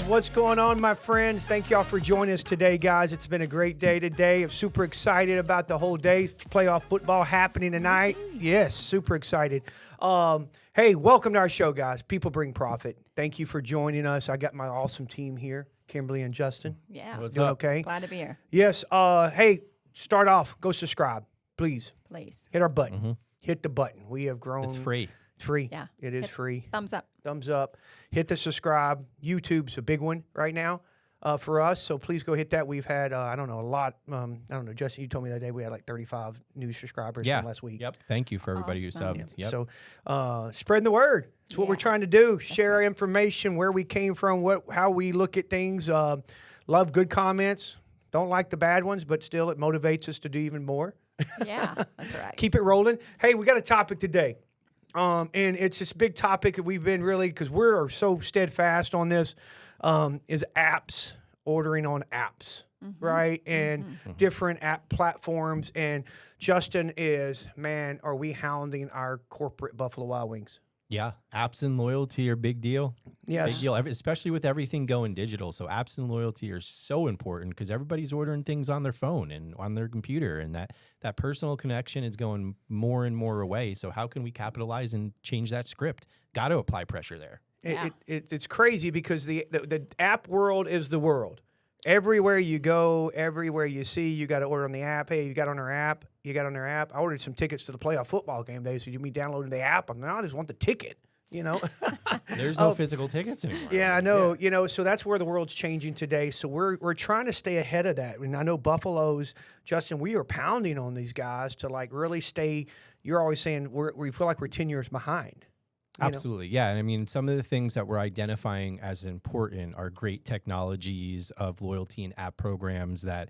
What's going on, my friends? Thank y'all for joining us today, guys. It's been a great day today. I'm super excited about the whole day. Playoff football happening tonight. Yes, super excited. Hey, welcome to our show, guys. People Bring Profit. Thank you for joining us. I got my awesome team here, Kimberly and Justin. Yeah. What's Doing up? okay? Glad to be here. Yes. Hey, start off. Go subscribe, please. Please. Hit our button. Hit the button. We have grown. It's free. It's free. Yeah. It is Hit free. Thumbs up. Thumbs up. Hit the subscribe. YouTube's a big one right now for us, so please go hit that. We've had, I don't know, a lot. I don't know, Justin, you told me the other day we had like 35 new subscribers from last week. Yep. Thank you for everybody who Awesome. subbed. Yep. So spreading the word. That's what we're Yeah. trying to do. Share our information, where we came from, how we look at things. Love good comments. Don't like the bad ones, but still it motivates us to do even more. Yeah, that's right. Keep it rolling. Hey, we got a topic today. And it's this big topic that we've been really, because we're so steadfast on this, is apps, ordering on apps, right? And different app platforms. And Justin is, man, are we hounding our corporate Buffalo Wild Wings? Yeah. Apps and loyalty are big deal. Yes. Big deal, especially with everything going digital. So apps and loyalty are so important because everybody's ordering things on their phone and on their computer, and that personal connection is going more and more away. So how can we capitalize and change that script? Got to apply pressure there. Yeah. It's crazy because the app world is the world. Everywhere you go, everywhere you see, you got to order on the app. Hey, you got on our app. You got on their app. I ordered some tickets to the playoff football game. They said, me downloading the app. I'm like, I just want the ticket, you know. There's no physical tickets anymore. Yeah, I know. You know, so that's where the world's changing today. So we're trying to stay ahead of that. And I know Buffalo's, Justin, we are pounding on these guys to like really stay. You're always saying we feel like we're 10 years behind. Absolutely. Yeah. And I mean, some of the things that we're identifying as important are great technologies of loyalty and app programs that,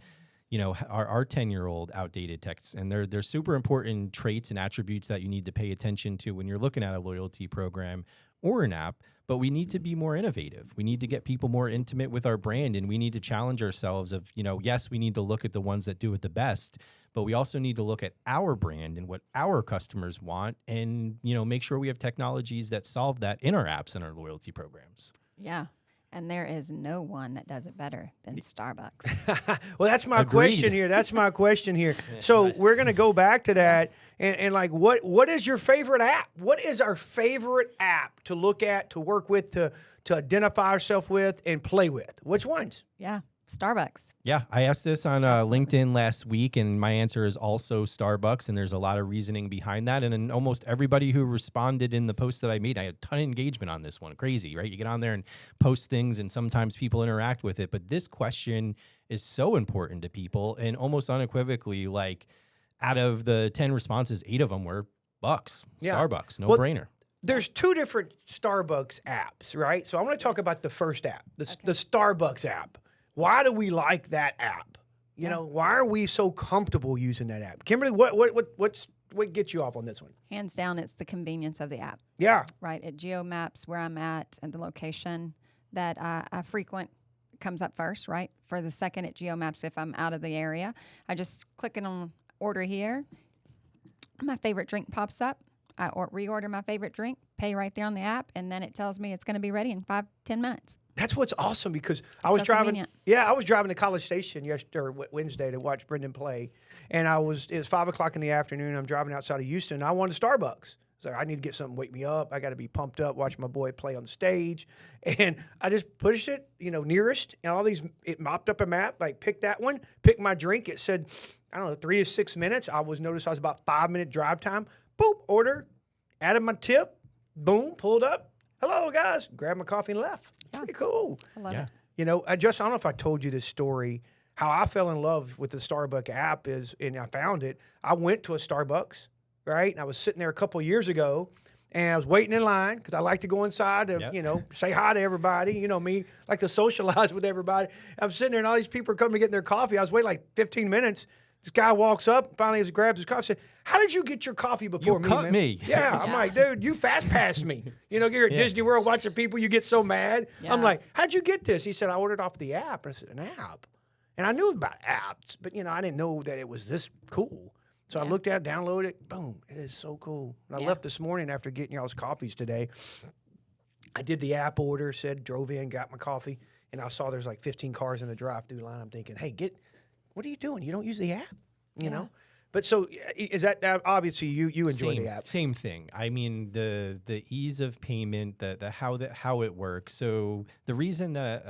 you know, are 10-year-old outdated techs. And they're super important traits and attributes that you need to pay attention to when you're looking at a loyalty program or an app. But we need to be more innovative. We need to get people more intimate with our brand, and we need to challenge ourselves of, you know, yes, we need to look at the ones that do it the best, but we also need to look at our brand and what our customers want and, you know, make sure we have technologies that solve that in our apps and our loyalty programs. Yeah. And there is no one that does it better than Starbucks. Well, that's my Agreed. question here. That's my question here. So we're going to go back to that. And like, what is your favorite app? What is our favorite app to look at, to work with, to identify ourselves with, and play with? Which ones? Yeah. Starbucks. Yeah, I asked this on LinkedIn last week, and my answer is also Starbucks, and there's a lot of reasoning behind that. And then almost everybody who responded in the post that I made, I had a ton of engagement on this one. Crazy, right? You get on there and post things, and sometimes people interact with it. But this question is so important to people, and almost unequivocally, like, out of the 10 responses, 8 of them were Bucks, Yeah. Starbucks, no Well, brainer. There's 2 different Starbucks apps, right? So I want to talk about the first app, the Starbucks app. Why do we like that app? You know, why are we so comfortable using that app? Kimberly, what gets you off on this one? Hands down, it's the convenience of the app, Yeah. right? It geo-maps where I'm at and the location that I frequent comes up first, right? For the second, it geo-maps if I'm out of the area. I just click it on order here. My favorite drink pops up. I reorder my favorite drink, pay right there on the app, and then it tells me it's going to be ready in 5-10 minutes. That's what's awesome because I was so driving. convenient. Yeah, I was driving to College Station Wednesday to watch Brendan play, and it was 5:00 in the afternoon. I'm driving outside of Houston. And I wanted Starbucks, so I need to get something to wake me up. I got to be pumped up, watch my boy play on the stage, and I just pushed it, nearest, and all these it mopped up a map. Like pick that one, pick my drink. It said, I don't know, 3 to 6 minutes. Noticed I was about 5-minute drive time. Boop, order, added my tip. Boom, pulled up. Hello guys, grabbed my coffee and left. Yeah. Pretty cool. I love it. I don't know if I told you this story, how I fell in love with the Starbucks app and I found it. I went to a Starbucks, right? And I was sitting there a couple of years ago, and I was waiting in line because I like to go inside to, say hi to everybody. You know me, like to socialize with everybody. I'm sitting there, and all these people are coming to get their coffee. I was waiting like 15 minutes. This guy walks up, finally grabs his coffee, said, "How did you get your coffee before me, cut man?" me. Yeah, I'm like, dude, you fast passed me. You're at Disney World watching people, you get so mad. Yeah. I'm like, how'd you get this? He said, I ordered off the app. And I said, an app? And I knew about apps, but, I didn't know that it was this cool. So I looked at it, downloaded it, boom, it is so cool. And I left this morning after getting y'all's coffees today. I did the app order, drove in, got my coffee, and I saw there's like 15 cars in the drive-through line. I'm thinking, hey, what are you doing? You don't use the app, you know? But so is that obviously you enjoy the app? Same thing. I mean, the ease of payment, the how it works. So the reason that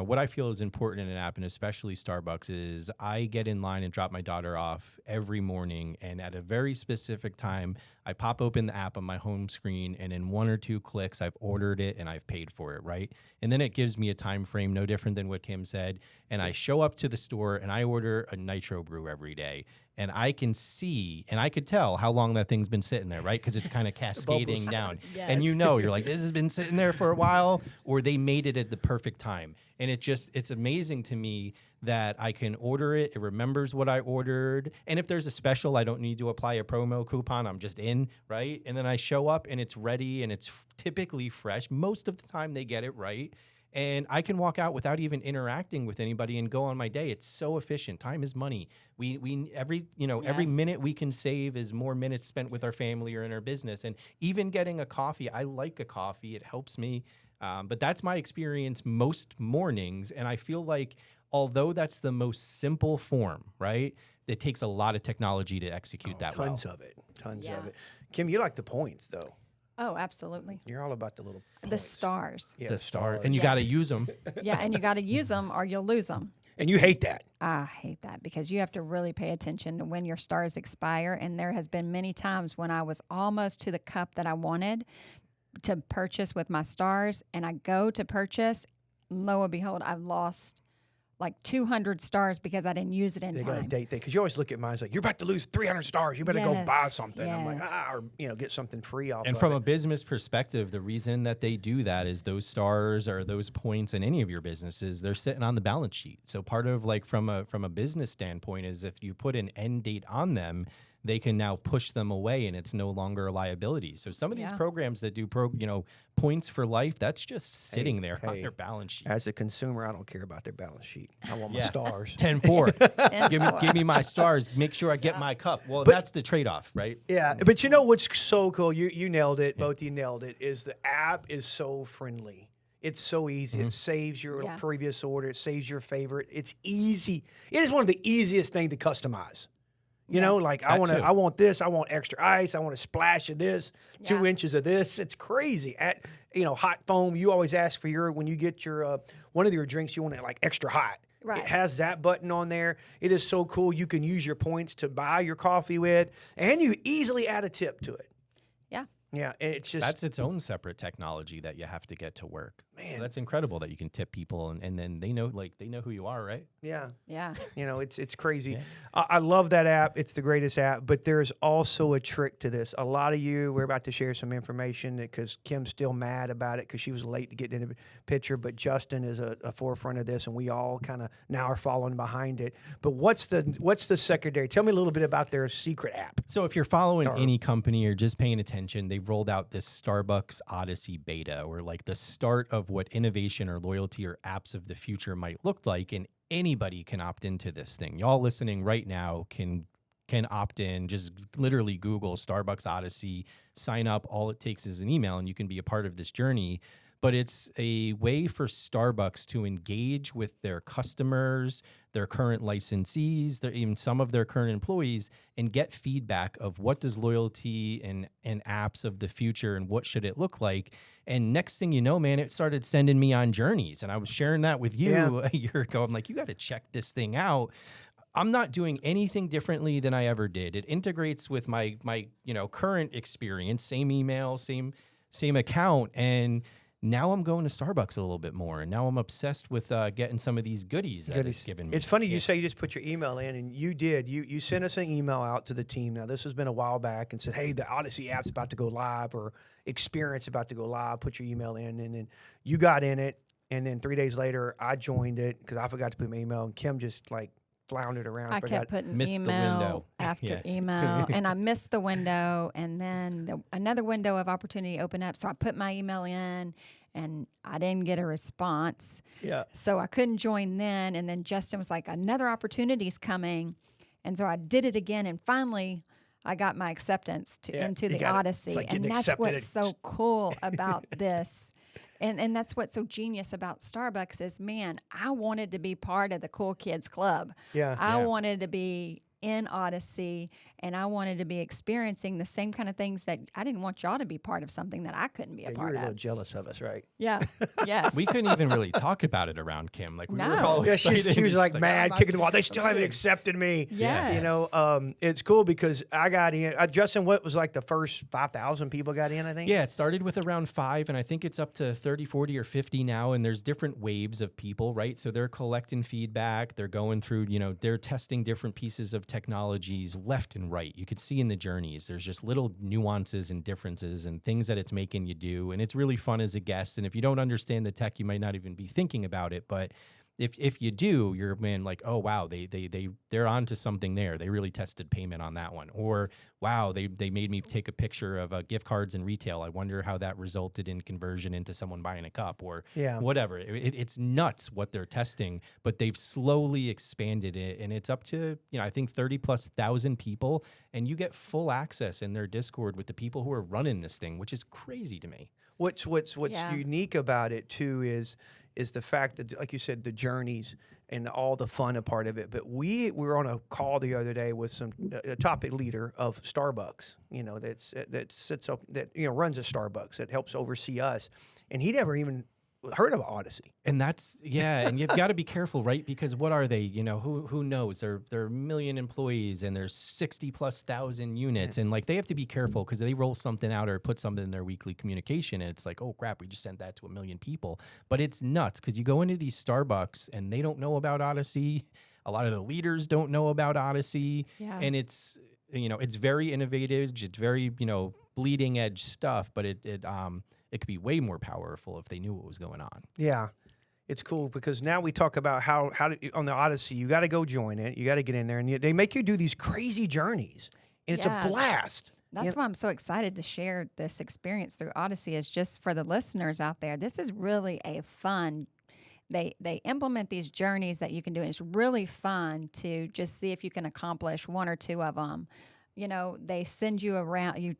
what I feel is important in an app, and especially Starbucks, is I get in line and drop my daughter off every morning, and at a very specific time, I pop open the app on my home screen, and in 1 or 2 clicks, I've ordered it and I've paid for it, right? And then it gives me a time frame, no different than what Kim said. And I show up to the store and I order a nitro brew every day. And I can see and I could tell how long that thing's been sitting there, right? Because it's kind of cascading down. Yes. And you're like, this has been sitting there for a while, or they made it at the perfect time. And it's amazing to me that I can order it. It remembers what I ordered. And if there's a special, I don't need to apply a promo coupon. I'm just in, right? And then I show up and it's ready and it's typically fresh. Most of the time they get it right. And I can walk out without even interacting with anybody and go on my day. It's so efficient. Time is money. We every minute we can save is more minutes spent with our family or in our business. And even getting a coffee, I like a coffee. It helps me. But that's my experience most mornings. And I feel like although that's the most simple form, right? It takes a lot of technology to execute that well. Tons of it. Kim, you like the points though. Oh, absolutely. You're all about the little The points. stars. Yeah, The star, and you got to use them. Yeah, and you got to use them or you'll lose them. And you hate that. I hate that because you have to really pay attention to when your stars expire. And there has been many times when I was almost to the cup that I wanted to purchase with my stars, and I go to purchase, lo and behold, I've lost like 200 stars because I didn't use it in They got to time. date that because you always look at mine. It's like you're about to lose 300 stars. You better go buy Yes, something. I'm like, yes. or get something free off. And of from it. a business perspective, the reason that they do that is those stars or those points in any of your businesses, they're sitting on the balance sheet. So part of like from a business standpoint is if you put an end date on them, they can now push them away and it's no longer a liability. So some of these programs that do points for life, that's just sitting there on their balance sheet. As a consumer, I don't care about their balance sheet. I want my stars. 10-4. Give me my stars. Make sure I get my cup. Well, that's the trade-off, right? Yeah, but you know what's so cool? You nailed it. Both of you nailed it. Is the app is so friendly. It's so easy. It saves your previous order. It saves your favorite. It's easy. It is one of the easiest things to customize. You know, like I want this. I want extra ice. I want a splash of this. 2 inches of this. It's crazy. Hot foam. You always ask for when you get your one of your drinks. You want it like extra hot. Right. It has that button on there. It is so cool. You can use your points to buy your coffee with, and you easily add a tip to it. Yeah. Yeah, it's just that's its own separate technology that you have to get to work. Man, so that's incredible that you can tip people and then they know who you are, right? Yeah. Yeah. It's crazy. Yeah. I love that app. It's the greatest app. But there's also a trick to this. A lot of you, we're about to share some information because Kim's still mad about it because she was late to get in the picture. But Justin is a forefront of this, and we all kind of now are following behind it. But what's the secondary? Tell me a little bit about their secret app. So if you're following any company or just paying attention, they've rolled out this Starbucks Odyssey Beta, or like the start of what innovation or loyalty or apps of the future might look like, and anybody can opt into this thing. Y'all listening right now can opt in. Just literally Google Starbucks Odyssey, sign up. All it takes is an email, and you can be a part of this journey. But it's a way for Starbucks to engage with their customers, their current licensees, even some of their current employees, and get feedback of what does loyalty and apps of the future and what should it look like. And next thing you know, man, it started sending me on journeys. And I was sharing that with you a year ago. I'm like, you got to check this thing out. I'm not doing anything differently than I ever did. It integrates with my current experience, same email, same account, and now I'm going to Starbucks a little bit more, and now I'm obsessed with getting some of these goodies that it's given me. It's funny you say you just put your email in, and you did. You sent us an email out to the team. Now, this has been a while back, and said, hey, the Odyssey app's about to go live, or Experience about to go live. Put your email in, and then you got in it, and then 3 days later, I joined it because I forgot to put my email, and Kim just like floundered around. I kept putting Missed the email window. after email, and I missed the window, and then another window of opportunity opened up, so I put my email in, and I didn't get a response. Yeah. So I couldn't join then, and then Justin was like, another opportunity's coming, and so I did it again, and finally I got my acceptance into you the got it. Odyssey. It's like And getting that's accepted what's so cool about this. And that's what's so genius about Starbucks is, man, I wanted to be part of the cool kids club. Yeah. I wanted to be in Odyssey, and I wanted to be experiencing the same kind of things that I didn't want y'all to be part of something that I couldn't be a You part were a little of. jealous of us, right? Yeah. Yes. We couldn't even really talk about it around Kim. Like we were No. all Yeah, excited. she was It's like just mad, "I'm kicking the not- wall. They still I'm haven't good." accepted me. Yes. You know, it's cool because I got in. Justin, what was like the first 5,000 people got in, I think? Yeah, it started with around 5, and I think it's up to 30, 40, or 50 now, and there's different waves of people, right? So they're collecting feedback. They're going through, they're testing different pieces of technologies left and right. You could see in the journeys, there's just little nuances and differences and things that it's making you do, and it's really fun as a guest. And if you don't understand the tech, you might not even be thinking about it, but if you do, you're like, oh wow, they're onto something there. They really tested payment on that one. Or wow, they made me take a picture of gift cards in retail. I wonder how that resulted in conversion into someone buying a cup or whatever. It's nuts what they're testing, but they've slowly expanded it, and it's up to I think 30,000+ people, and you get full access in their Discord with the people who are running this thing, which is crazy to me. What's unique about it too is the fact that, like you said, the journeys and all the fun a part of it. But we were on a call the other day with a topic leader of Starbucks, that sits up, that runs a Starbucks, that helps oversee us, and he never even heard of Odyssey. And that's and you've got to be careful, right? Because what are they? Who knows? They're 1 million employees, and there's 60,000+ units, and like they have to be careful because they roll something out or put something in their weekly communication, and it's like, oh crap, we just sent that to 1 million people. But it's nuts because you go into these Starbucks and they don't know about Odyssey. A lot of the leaders don't know about Odyssey, and it's it's very innovative. It's very bleeding edge stuff, but it could be way more powerful if they knew what was going on. Yeah. It's cool because now we talk about how on the Odyssey, you got to go join it. You got to get in there, and they make you do these crazy journeys, and it's a blast. That's why I'm so excited to share this experience through Odyssey, is just for the listeners out there. This is really a fun. They implement these journeys that you can do, and it's really fun to just see if you can accomplish one or two of them. They send you around.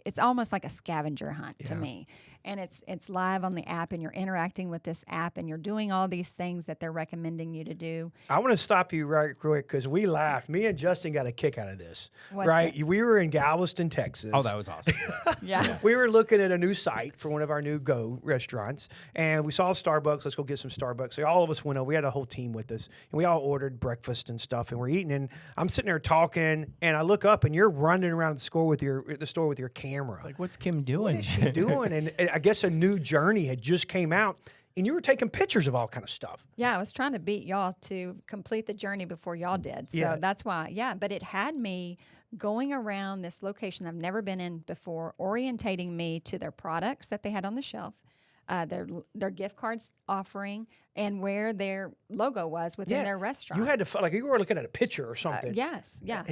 It's almost like a scavenger hunt to me, and it's live on the app, and you're interacting with this app, and you're doing all these things that they're recommending you to do. I want to stop you right quick because we laughed. Me and Justin got a kick out of this. What's right? it? We were in Galveston, Texas. Oh, that was awesome. Yeah. We were looking at a new site for one of our new Go restaurants, and we saw Starbucks. Let's go get some Starbucks. So all of us went over. We had a whole team with us, and we all ordered breakfast and stuff, and we're eating. And I'm sitting there talking, and I look up, and you're running around the store with your camera. Like, what's Kim doing? What is she doing? And I guess a new journey had just came out, and you were taking pictures of all kind of stuff. Yeah, I was trying to beat y'all to complete the journey before y'all did. So that's why, but it had me going around this location I've never been in before, orientating me to their products that they had on the shelf, their gift cards offering, and where their logo was within their restaurant. You had to, like, you were looking at a picture or something. Yes, yeah.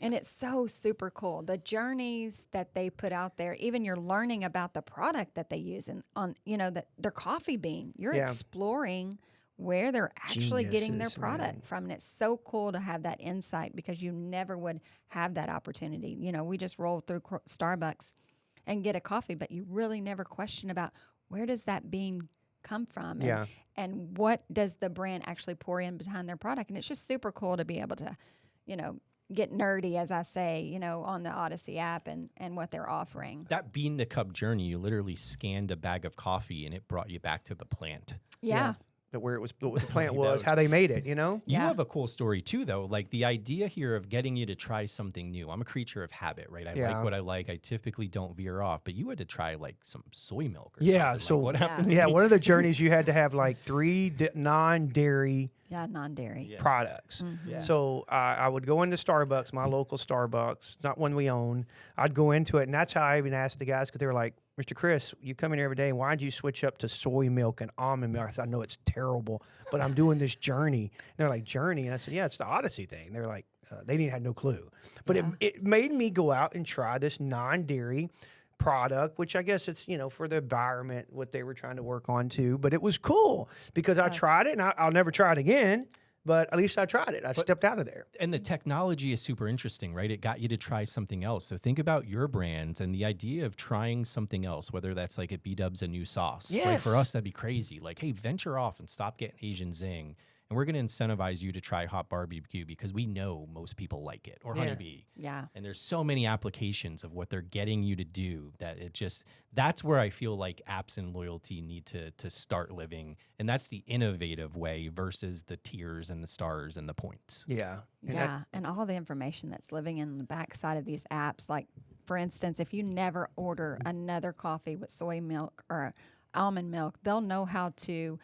And it's so super cool. The journeys that they put out there, even you're learning about the product that they use that their coffee bean. You're exploring where they're actually getting their product from. And it's so cool to have that insight because you never would have that opportunity. We just roll through Starbucks and get a coffee, but you really never question about where does that bean come from and what does the brand actually pour in behind their product. And it's just super cool to be able to, get nerdy, as I say, on the Odyssey app and what they're offering. That bean to cup journey, you literally scanned a bag of coffee and it brought you back to the plant. Yeah. Where what the plant was, how they made it, You have a cool story too, though. Like the idea here of getting you to try something new. I'm a creature of habit, right? I like what I like. I typically don't veer off, but you had to try like some soy milk or something. So like, what happened? Yeah, one of the journeys you had to have like 3 non-dairy non-dairy products. So I would go into Starbucks, my local Starbucks, not one we own. I'd go into it, and that's how I even asked the guys, because they were like, Mr. Chris, you come in here every day, and why'd you switch up to soy milk and almond milk? I said, I know it's terrible, but I'm doing this journey. And they're like, journey? And I said, yeah, it's the Odyssey thing. They're like, they didn't have no clue. But it made me go out and try this non-dairy product, which I guess it's, for the environment, what they were trying to work on too. But it was cool because I tried it, and I'll never try it again. but at least I tried it. I stepped out of there. And the technology is super interesting, right? It got you to try something else. So think about your brands and the idea of trying something else, whether that's like at B-Dubs a new sauce. Right? For Yes. us, that'd be crazy. Like, hey, venture off and stop getting Asian Zing. And we're going to incentivize you to try hot barbecue because we know most people like it, or honeybee. Yeah. And there's so many applications of what they're getting you to do that that's where I feel like apps and loyalty need to start living. And that's the innovative way versus the tiers and the stars and the points. Yeah. And Yeah, and all the information that's living in the backside of these apps. Like, for instance, if you never order another coffee with soy milk or almond milk, they'll know how to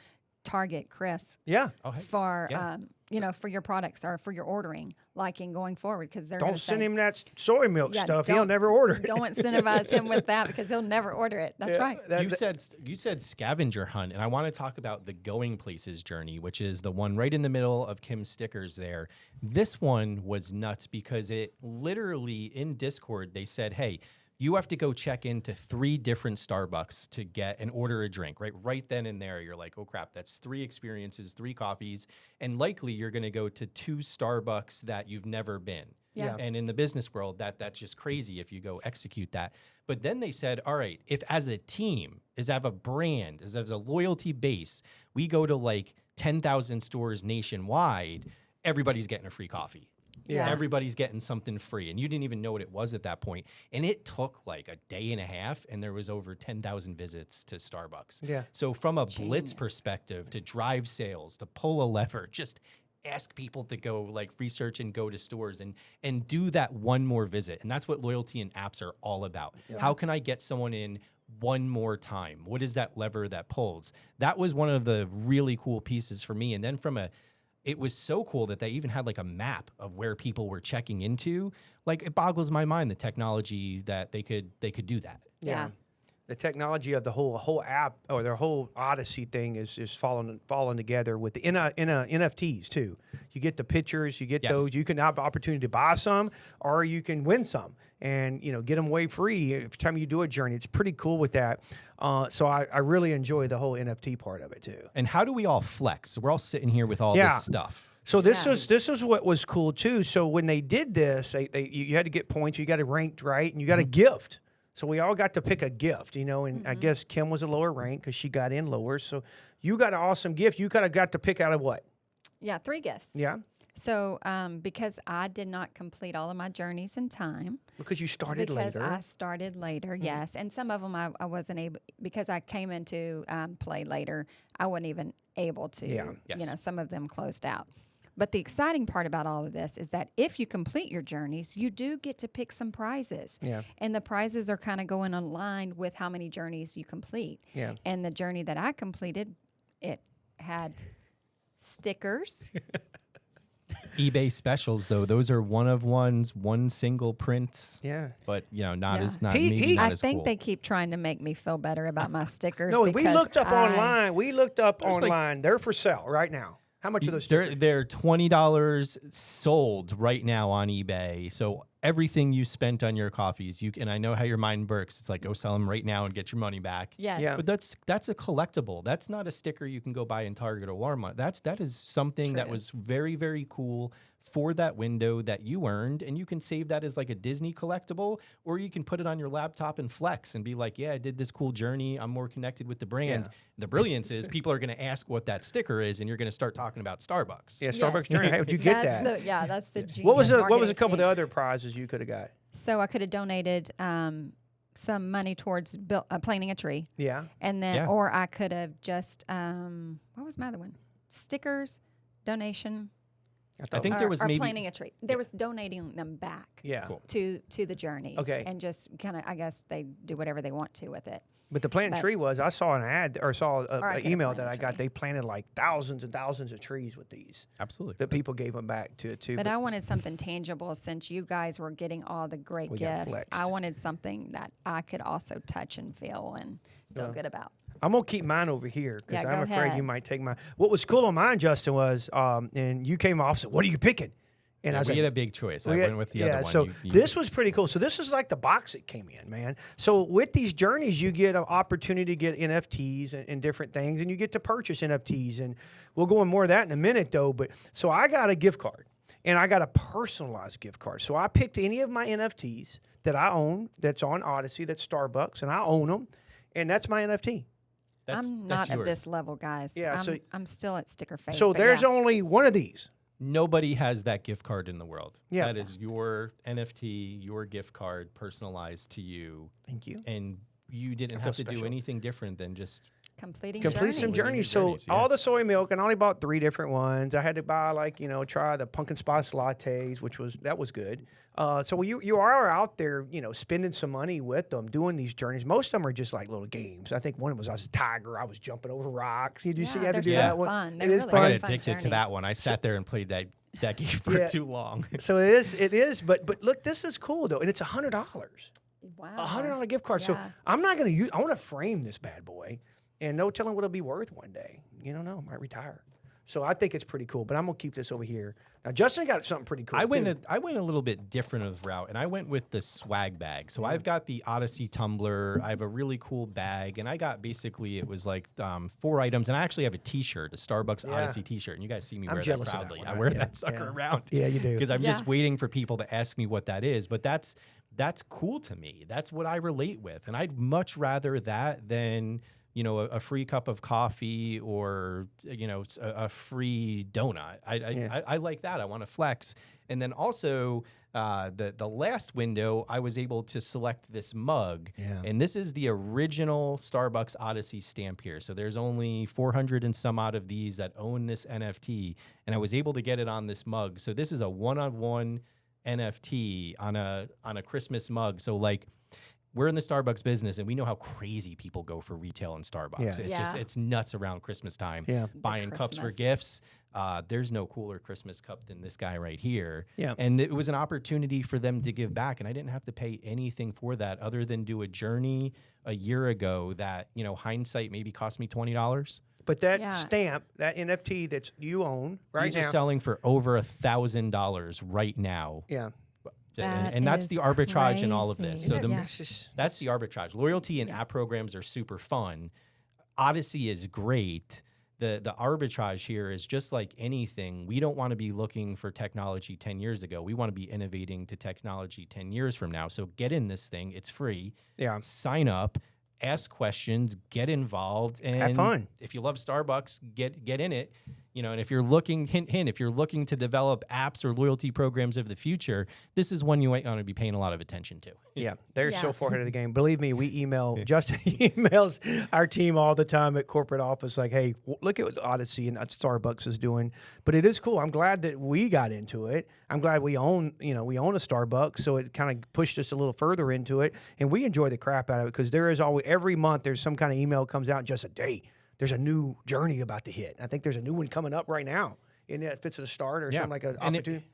target Chris Yeah. Oh, hey. for Yeah. for your products or for your ordering, like in going forward, because they're Don't gonna send say, him that soy milk Yeah, stuff. He'll don't- never order it. Don't incentivize him with that because he'll never order it. That's Yeah, right. that- You said scavenger hunt, and I want to talk about the Going Places journey, which is the one right in the middle of Kim's stickers there. This one was nuts because it literally in Discord they said, hey, you have to go check into 3 different Starbucks to get and order a drink, right? Right then and there, you're like, oh crap, that's 3 experiences, 3 coffees, and likely you're going to go to 2 Starbucks that you've never been. Yeah. And in the business world, that's just crazy if you go execute that. But then they said, all right, if as a team, as have a brand, as a loyalty base, we go to like 10,000 stores nationwide, everybody's getting a free coffee. Yeah. Everybody's getting something free. And you didn't even know what it was at that point. And it took like a day and a half, and there was over 10,000 visits to Starbucks. Yeah. So from a blitz Genius. perspective, to drive sales, to pull a lever, just ask people to go like research and go to stores and do that one more visit. And that's what loyalty and apps are all about. How can I get someone in one more time? What is that lever that pulls? That was one of the really cool pieces for me. And then it was so cool that they even had like a map of where people were checking into. Like, it boggles my mind, the technology that they could do that. Yeah. The technology of the whole app or their whole Odyssey thing is falling together with the NFTs too. You get the pictures, you get Yes. those. You can have the opportunity to buy some, or you can win some, and get them way free every time you do a journey. It's pretty cool with that. So I really enjoy the whole NFT part of it too. And how do we all flex? We're all sitting here with all Yeah. this stuff. So this Yeah. is what was cool too. So when they did this, you had to get points. You got it ranked right, and you got a gift. So we all got to pick a gift, and I guess Kim was a lower rank because she got in lower. So you got an awesome gift. You kind of got to pick out of what? Yeah, 3 gifts. Yeah, So because I did not complete all of my journeys in time. because you started Because later. I started later, yes. And some of them I wasn't able, because I came into play later, I wasn't even able to, Yeah. Yes. some of them closed out. But the exciting part about all of this is that if you complete your journeys, you do get to pick some prizes. Yeah. And the prizes are kind of going aligned with how many journeys you complete. Yeah. And the journey that I completed, it had stickers. eBay specials, though, those are one of ones, one single print. Yeah. But not Yeah. as not He- maybe he- not I as think cool. they keep trying to make me feel better about my stickers. No, we because looked up I- online. We looked up There's like- online. They're for sale right now. How much are those? They're $20 sold right now on eBay. So everything you spent on your coffees, and I know how your mind works. It's like, go sell them right now and get your money back. Yes. Yeah. But that's a collectible. That's not a sticker you can go buy in Target or Walmart. That is something that True. was very, very cool for that window that you earned, and you can save that as like a Disney collectible, or you can put it on your laptop and flex and be like, yeah, I did this cool journey. I'm more connected with the brand. Yeah. The brilliance is people are going to ask what that sticker is, and you're going to start talking about Starbucks. Yeah, Starbucks Yes. journey. How did you get That's that? that's the genius What was a marketing couple of the scheme. other prizes you could have got? So I could have donated some money towards planting a tree, Yeah. and then Yeah. or I could have just what was my other one? Stickers, donation. I think or, there was or maybe planting a tree. There was donating them back Yeah. Cool. to the journeys. Okay. And just kind of, I guess they do whatever they want to with it. But the planting But- tree was, I saw an ad or saw I could an have email planted that a I got. tree. They planted like thousands and thousands of trees with these absolutely. that people gave them back to. But I wanted something tangible since you guys were getting all the great We got gifts. flexed. I wanted something that I could also touch and feel and feel good about. I'm gonna keep mine over here because Yeah, I'm go afraid ahead. you might take mine. What was cool on mine, Justin, was and you came off. Said, "What are you picking?" And I was we like, had a big choice. I we had- went with the other one. So You- this was pretty cool. So this is like the box it came in, man. So with these journeys, you get an opportunity to get NFTs and different things, and you get to purchase NFTs. And we'll go in more of that in a minute, though. But so I got a gift card, and I got a personalized gift card. So I picked any of my NFTs that I own that's on Odyssey, that's Starbucks, and I own them, and that's my NFT. I'm that's not at yours. this level, guys. Yeah, I'm still at sticker face. So but there's yeah. only one of these. Nobody has that gift card in the world. Yeah. That is your NFT, your gift card, personalized to you. Thank you. And you didn't I have feel to do special. anything different than just Complete Some journeys. journeys. So Journeys, yeah. all the soy milk, and I only bought 3 different ones. I had to buy try the pumpkin spice lattes, which was good. So you are out there, spending some money with them, doing these journeys. Most of them are just like little games. I think one was I was a tiger. I was jumping over rocks. You Yeah, have to they're do so that one. fun. It They're is really fun. I got fun addicted to that journeys. one. I sat there and played that game for Yeah. too long. So it is. But look, this is cool though, and it's $100. Wow. $100 gift card. So Yeah. I'm not gonna use. I want to frame this bad boy, and no telling what it'll be worth one day. You don't know. I might retire. So I think it's pretty cool. But I'm gonna keep this over here. Now Justin got something pretty cool. I went too. a little bit different of route, and I went with the swag bag. So I've got the Odyssey tumbler. I have a really cool bag, and I got basically it was like 4 items, and I actually have a T-shirt, a Starbucks Yeah. Odyssey T-shirt, and you guys see me I'm wear that jealous of that proudly. one. I wear Yeah, that sucker yeah. around. Yeah, you do. Because I'm Yeah. just waiting for people to ask me what that is. But that's cool to me. That's what I relate with, and I'd much rather that than a free cup of coffee or a free donut. I like that. I want to flex. And then also the last window, I was able to select this mug. Yeah. And this is the original Starbucks Odyssey stamp here. So there's only 400 and some odd of these that own this NFT. And I was able to get it on this mug. So this is a one-on-one NFT on a Christmas mug. So like, we're in the Starbucks business, and we know how crazy people go for retail and Starbucks. Yeah. It's Yeah. it's nuts around Christmas time. Yeah. Buying cups for Christmas. gifts. There's no cooler Christmas cup than this guy right here. Yeah. And it was an opportunity for them to give back, and I didn't have to pay anything for that other than do a journey a year ago that hindsight maybe cost me $20. But that Yeah. stamp, that NFT that you own right These now. are selling for over $1,000 right now. Yeah. That And that's the is arbitrage in all of this. crazy. So Yeah. It's just, that's the arbitrage. Loyalty and app programs are super fun. Odyssey is great. The arbitrage here is just like anything. We don't want to be looking for technology 10 years ago. We want to be innovating to technology 10 years from now. So get in this thing. It's free. yeah. Sign up, ask questions, get involved, and Have fun. If you love Starbucks, get in it. And if you're looking, if you're looking to develop apps or loyalty programs of the future, this is one you might want to be paying a lot of attention to. Yeah, they're Yeah. so far ahead of the game. Believe me, we email Justin emails our team all the time at corporate office, like, "Hey, look at what Odyssey and Starbucks is doing." But it is cool. I'm glad that we got into it. I'm glad we own a Starbucks, so it kind of pushed us a little further into it, and we enjoy the crap out of it because there is always every month there's some kind of email comes out just a day. There's a new journey about to hit. I think there's a new one coming up right now. And if it's at the start or something like an And opportunity.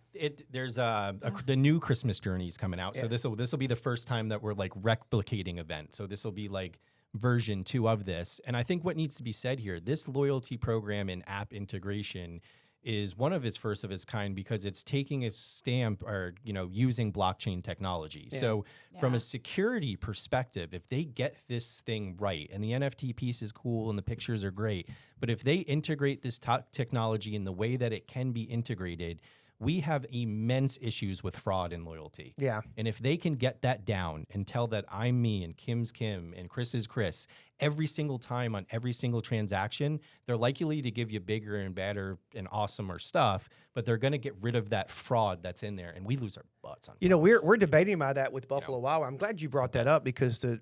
there's the new Christmas journeys coming out. So Yeah. this will be the first time that we're like replicating event. So this will be like version 2 of this. And I think what needs to be said here, this loyalty program and app integration is one of its first of its kind because it's taking a stamp or using blockchain technology. Yeah. So from Yeah. a security perspective, if they get this thing right, and the NFT piece is cool and the pictures are great, but if they integrate this technology in the way that it can be integrated, we have immense issues with fraud and loyalty. Yeah. And if they can get that down and tell that I'm me and Kim's Kim and Chris is Chris every single time on every single transaction, they're likely to give you bigger and better and awesomer stuff, but they're going to get rid of that fraud that's in there, and we lose our butts on We're debating about that with Buffalo Wild Wings. I'm glad you brought that up because the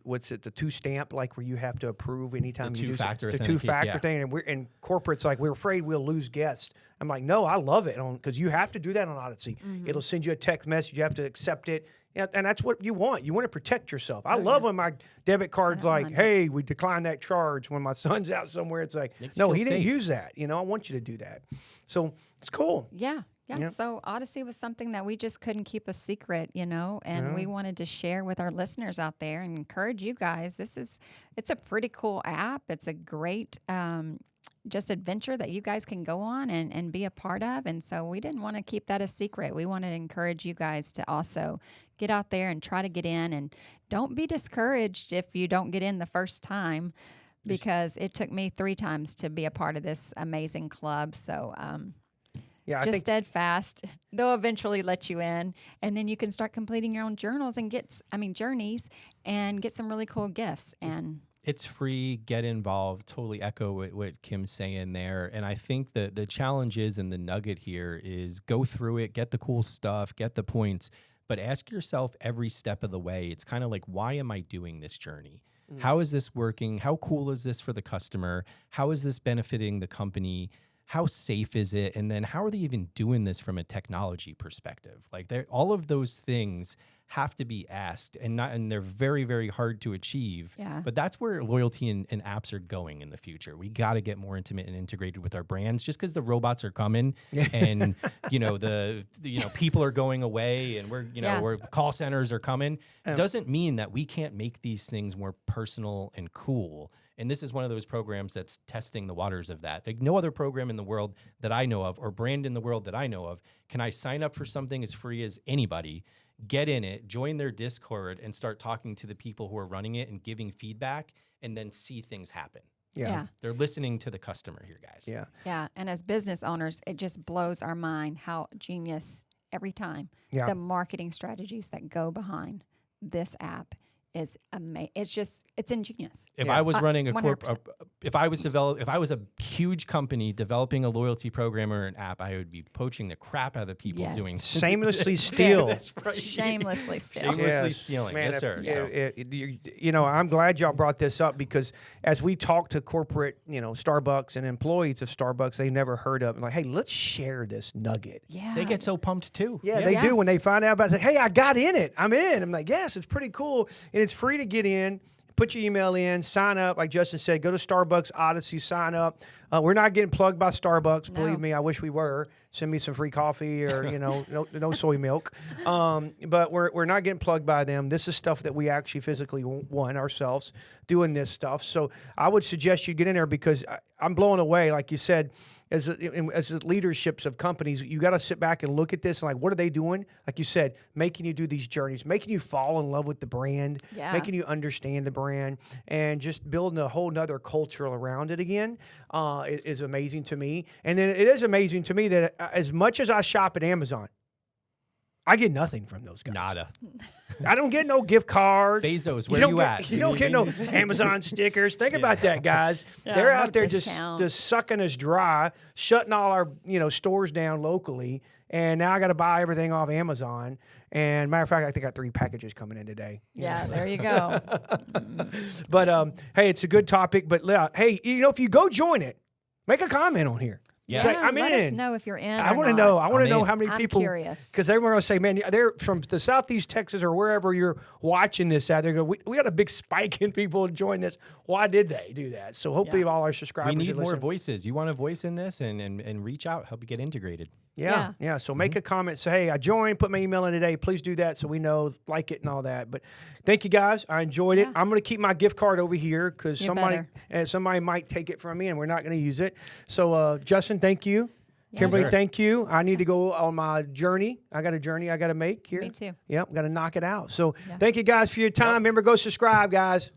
2 stamp, like where you have to approve anytime The you do two-factor the authentication, 2-factor yeah. thing, and corporate's like we're afraid we'll lose guests. I'm like, no, I love it because you have to do that on Odyssey. It'll send you a text message. You have to accept it. Yeah, and that's what you want. You want to protect yourself. I love when my debit card's like, mind hey, we decline that charge when my son's out somewhere. It's like, Makes you no, feel he didn't safe. use that. I want you to do that. So it's cool. Yeah. Yeah. Yep. So Odyssey was something that we just couldn't keep a secret, and we wanted to share with our listeners out there and encourage you guys. It's a pretty cool app. It's a great just adventure that you guys can go on and be a part of. And so we didn't want to keep that a secret. We wanted to encourage you guys to also get out there and try to get in, and don't be discouraged if you don't get in the first time, because it took me 3 times to be a part of this amazing club. So Yeah, I just think steadfast. They'll eventually let you in, and then you can start completing your own journals and journeys, and get some really cool gifts. And it's free. Get involved. Totally echo what Kim's saying there. And I think that the challenge is, and the nugget here is, go through it, get the cool stuff, get the points, but ask yourself every step of the way. It's kind of like, why am I doing this journey? How is this working? How cool is this for the customer? How is this benefiting the company? How safe is it? And then how are they even doing this from a technology perspective? Like, all of those things have to be asked, and they're very, very hard to achieve. Yeah. But that's where loyalty and apps are going in the future. We got to get more intimate and integrated with our brands. Just because the robots are coming and people are going away, and we're call centers are coming, doesn't mean that we can't make these things more personal and cool. And this is one of those programs that's testing the waters of that. Like, no other program in the world that I know of, or brand in the world that I know of, can I sign up for something as free as anybody, get in it, join their Discord, and start talking to the people who are running it and giving feedback, and then see things happen. Yeah. They're listening to the customer here, guys. Yeah. Yeah. And as business owners, it just blows our mind how genius every time the marketing strategies that go behind this app is amazing. It's ingenious. If I was running a 100%. if I was a huge company developing a loyalty program or an app, I would be poaching the crap out of the people doing shamelessly steal. That's right. Shamelessly steal. Shamelessly stealing. Man, yes, sir. I'm glad y'all brought this up, because as we talk to corporate, Starbucks and employees of Starbucks, they've never heard of, like, hey, let's share this nugget. Yeah. They get so pumped too. Yeah, they do when they find out about it. Say, hey, I got in it. I'm in. I'm like, yes, it's pretty cool. And it's free to get in. Put your email in, sign up. Like Justin said, go to Starbucks Odyssey, sign up. We're not getting plugged by Starbucks. No. Believe me, I wish we were. Send me some free coffee or, no soy milk. But we're not getting plugged by them. This is stuff that we actually physically won ourselves doing this stuff. So I would suggest you get in there, because I'm blown away. Like you said, as the leaderships of companies, you got to sit back and look at this and, like, what are they doing? Like you said, making you do these journeys, making you fall in love with the brand, making you understand the brand, and just building a whole nother culture around it again is amazing to me. And then it is amazing to me that as much as I shop at Amazon, I get nothing from those guys. Nada. I don't get no gift cards. Bezos, where you at? You don't get no Amazon stickers. Think about that, guys. They're no out there discount. just sucking us dry, shutting all our stores down locally, and now I got to buy everything off Amazon. And matter of fact, I think I got 3 packages coming in today. Yeah, there you go. But hey, it's a good topic. But hey, if you go join it, make a comment on here. Yeah. Say, I'm let in. us know if you're in. I want to know. I want to I'm know in. how many I'm people. curious. Because everyone will say, man, they're from the Southeast Texas or wherever you're watching this at. They go, we got a big spike in people join this. Why did they do that? So hopefully all our subscribers. We need are more listening. voices. You want a voice in this, and reach out, help you get integrated. Yeah. So make a comment. Say, hey, I joined. Put my email in today. Please do that so we know, like it and all that. But thank you, guys. I enjoyed it. I'm going to keep my gift card over here because somebody might take it from me, and we're not going to use it. So, Justin, thank you. Kimberly, thank you. I need to go on my journey. I got a journey I got to make here. Me too. Yep, got to knock it out. So thank you guys for your time. Remember, go subscribe, guys.